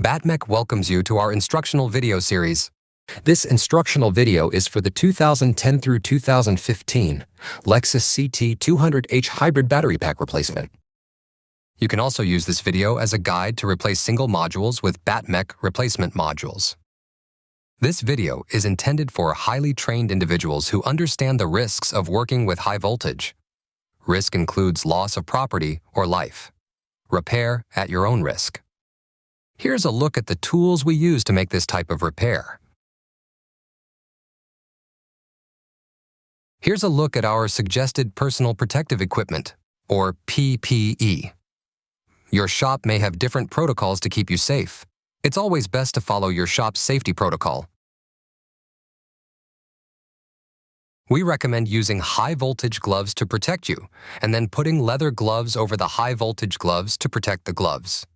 BattMech welcomes you to our instructional video series. This instructional video is for the 2010 through 2015 Lexus CT 200H hybrid battery pack replacement. You can also use this video as a guide to replace single modules with BattMech replacement modules. This video is intended for highly trained individuals who understand the risks of working with high voltage. Risk includes loss of property or life. Repair at your own risk. Here's a look at the tools we use to make this type of repair. Here's a look at our suggested personal protective equipment, or PPE. Your shop may have different protocols to keep you safe. It's always best to follow your shop's safety protocol. We recommend using high-voltage gloves to protect you, and then putting leather gloves over the high-voltage gloves to protect the gloves.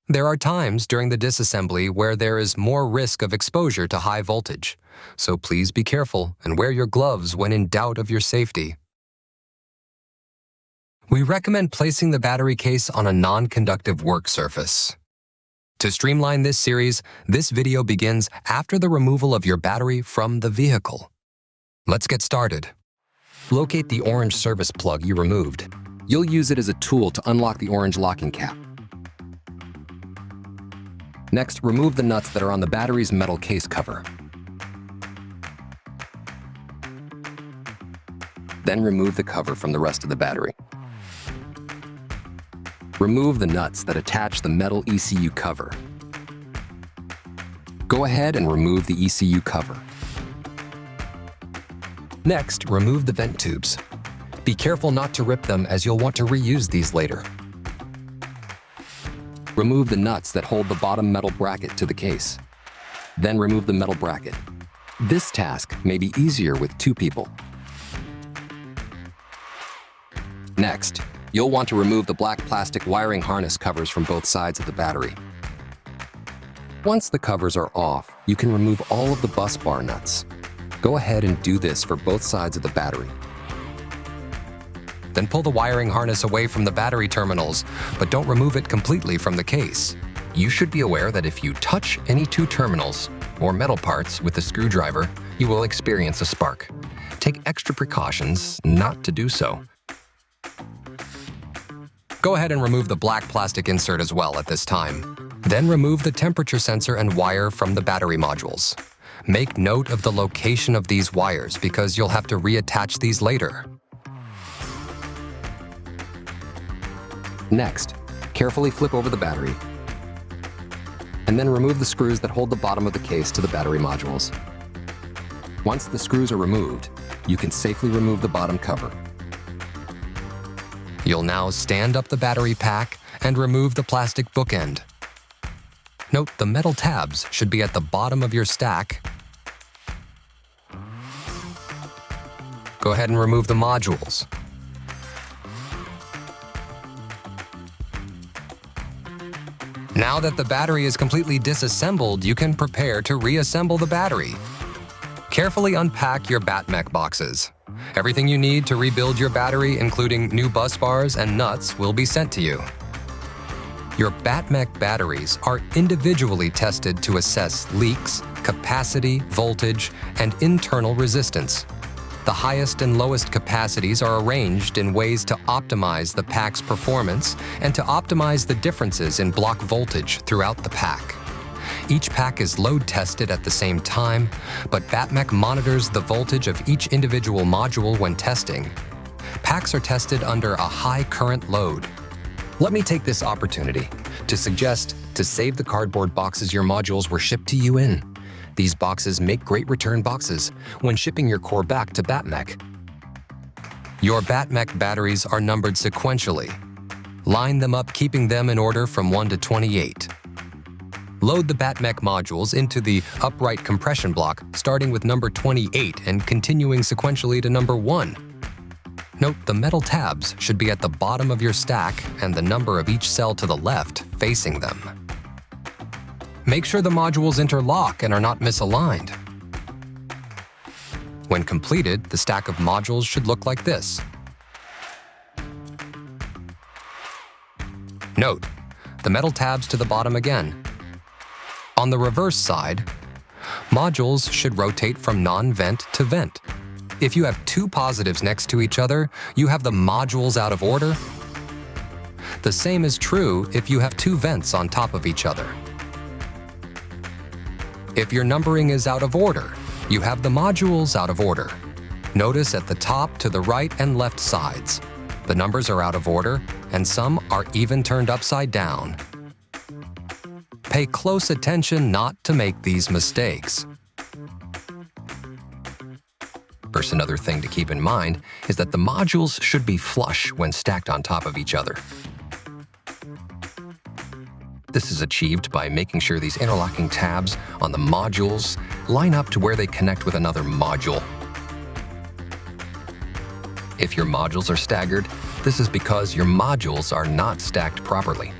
There are times during the disassembly where there is more risk of exposure to high voltage, so please be careful and wear your gloves when in doubt of your safety. We recommend placing the battery case on a non-conductive work surface. To streamline this series, this video begins after the removal of your battery from the vehicle. Let's get started. Locate the orange service plug you removed. You'll use it as a tool to unlock the orange locking cap. Next, remove the nuts that are on the battery's metal case cover. Then remove the cover from the rest of the battery. Remove the nuts that attach the metal ECU cover. Go ahead and remove the ECU cover. Next, remove the vent tubes. Be careful not to rip them as you'll want to reuse these later. Remove the nuts that hold the bottom metal bracket to the case. Then remove the metal bracket. This task may be easier with two people. Next, you'll want to remove the black plastic wiring harness covers from both sides of the battery. Once the covers are off, you can remove all of the bus bar nuts. Go ahead and do this for both sides of the battery. Then pull the wiring harness away from the battery terminals, but don't remove it completely from the case. You should be aware that if you touch any two terminals or metal parts with a screwdriver, you will experience a spark. Take extra precautions not to do so. Go ahead and remove the black plastic insert as well at this time. Then remove the temperature sensor and wire from the battery modules. Make note of the location of these wires because you'll have to reattach these later. Next, carefully flip over the battery, and then remove the screws that hold the bottom of the case to the battery modules. Once the screws are removed, you can safely remove the bottom cover. You'll now stand up the battery pack and remove the plastic bookend. Note the metal tabs should be at the bottom of your stack. Go ahead and remove the modules. Now that the battery is completely disassembled, you can prepare to reassemble the battery. Carefully unpack your BattMech boxes. Everything you need to rebuild your battery, including new bus bars and nuts, will be sent to you. Your BattMech batteries are individually tested to assess leaks, capacity, voltage, and internal resistance. The highest and lowest capacities are arranged in ways to optimize the pack's performance and to optimize the differences in block voltage throughout the pack. Each pack is load tested at the same time, but BattMech monitors the voltage of each individual module when testing. Packs are tested under a high current load. Let me take this opportunity to suggest to save the cardboard boxes your modules were shipped to you in. These boxes make great return boxes when shipping your core back to BattMech. Your BattMech batteries are numbered sequentially. Line them up, keeping them in order from 1 to 28. Load the BattMech modules into the upright compression block, starting with number 28 and continuing sequentially to number 1. Note the metal tabs should be at the bottom of your stack and the number of each cell to the left facing them. Make sure the modules interlock and are not misaligned. When completed, the stack of modules should look like this. Note, the metal tabs to the bottom again. On the reverse side, modules should rotate from non-vent to vent. If you have two positives next to each other, you have the modules out of order. The same is true if you have two vents on top of each other. If your numbering is out of order, you have the modules out of order. Notice at the top to the right and left sides. The numbers are out of order, and some are even turned upside down. Pay close attention not to make these mistakes. First, another thing to keep in mind is that the modules should be flush when stacked on top of each other. This is achieved by making sure these interlocking tabs on the modules line up to where they connect with another module. If your modules are staggered, this is because your modules are not stacked properly.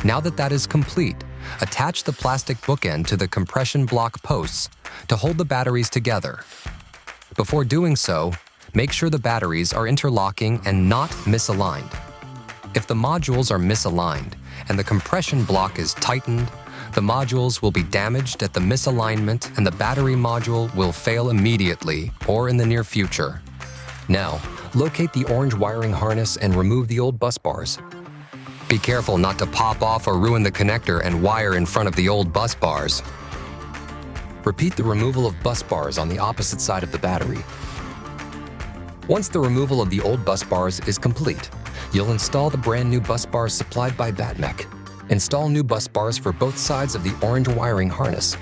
Now that is complete, attach the plastic bookend to the compression block posts to hold the batteries together. Before doing so, make sure the batteries are interlocking and not misaligned. If the modules are misaligned and the compression block is tightened, the modules will be damaged at the misalignment and the battery module will fail immediately or in the near future. Now, locate the orange wiring harness and remove the old bus bars. Be careful not to pop off or ruin the connector and wire in front of the old bus bars. Repeat the removal of bus bars on the opposite side of the battery. Once the removal of the old bus bars is complete, you'll install the brand new bus bars supplied by BattMech. Install new bus bars for both sides of the orange wiring harness.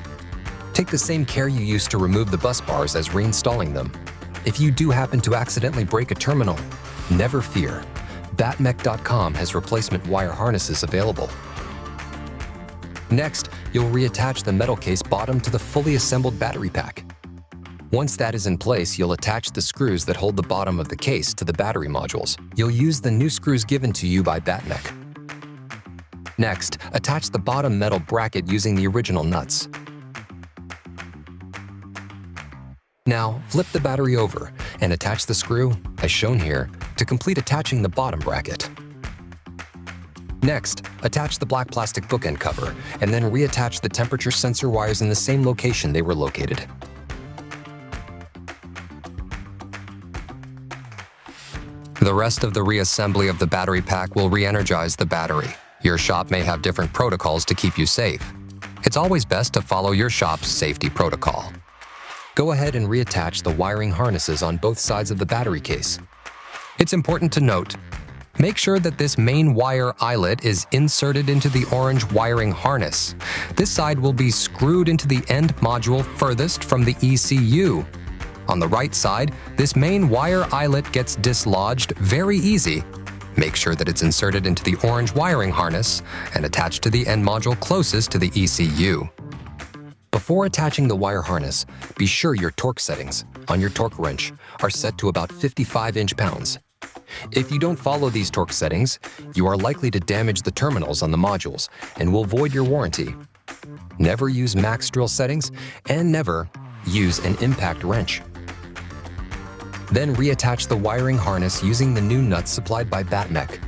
Take the same care you used to remove the bus bars as reinstalling them. If you do happen to accidentally break a terminal, never fear. BattMech.com has replacement wire harnesses available. Next, you'll reattach the metal case bottom to the fully assembled battery pack. Once that is in place, you'll attach the screws that hold the bottom of the case to the battery modules. You'll use the new screws given to you by BattMech. Next, attach the bottom metal bracket using the original nuts. Now, flip the battery over and attach the screw, as shown here, to complete attaching the bottom bracket. Next, attach the black plastic bookend cover and then reattach the temperature sensor wires in the same location they were located. The rest of the reassembly of the battery pack will re-energize the battery. Your shop may have different protocols to keep you safe. It's always best to follow your shop's safety protocol. Go ahead and reattach the wiring harnesses on both sides of the battery case. It's important to note, make sure that this main wire eyelet is inserted into the orange wiring harness. This side will be screwed into the end module furthest from the ECU. On the right side, this main wire eyelet gets dislodged very easy. Make sure that it's inserted into the orange wiring harness and attached to the end module closest to the ECU. Before attaching the wire harness, be sure your torque settings on your torque wrench are set to about 55 inch-pounds. If you don't follow these torque settings, you are likely to damage the terminals on the modules and will void your warranty. Never use max drill settings and never use an impact wrench. Then reattach the wiring harness using the new nuts supplied by BattMech.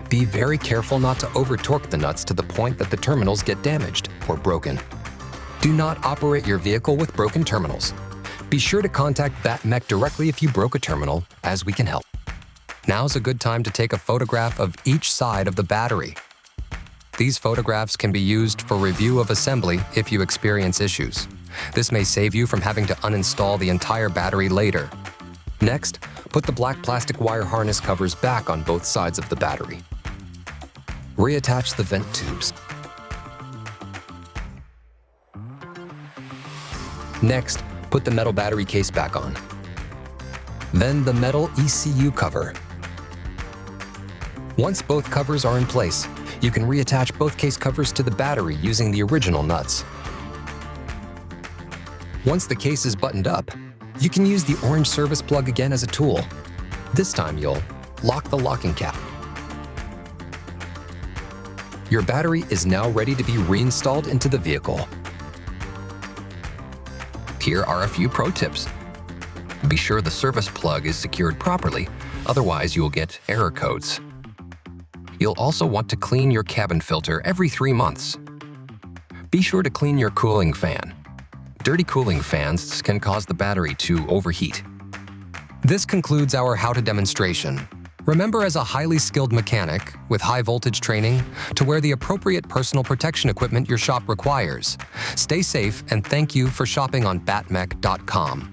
Be very careful not to over-torque the nuts to the point that the terminals get damaged or broken. Do not operate your vehicle with broken terminals. Be sure to contact BattMech directly if you broke a terminal, as we can help. Now's a good time to take a photograph of each side of the battery. These photographs can be used for review of assembly if you experience issues. This may save you from having to uninstall the entire battery later. Next, put the black plastic wire harness covers back on both sides of the battery. Reattach the vent tubes. Next, put the metal battery case back on. Then the metal ECU cover. Once both covers are in place, you can reattach both case covers to the battery using the original nuts. Once the case is buttoned up, you can use the orange service plug again as a tool. This time you'll lock the locking cap. Your battery is now ready to be reinstalled into the vehicle. Here are a few pro tips. Be sure the service plug is secured properly, otherwise you will get error codes. You'll also want to clean your cabin filter every 3 months. Be sure to clean your cooling fan. Dirty cooling fans can cause the battery to overheat. This concludes our how-to demonstration. Remember, as a highly skilled mechanic with high voltage training, to wear the appropriate personal protection equipment your shop requires. Stay safe, and thank you for shopping on BattMech.com.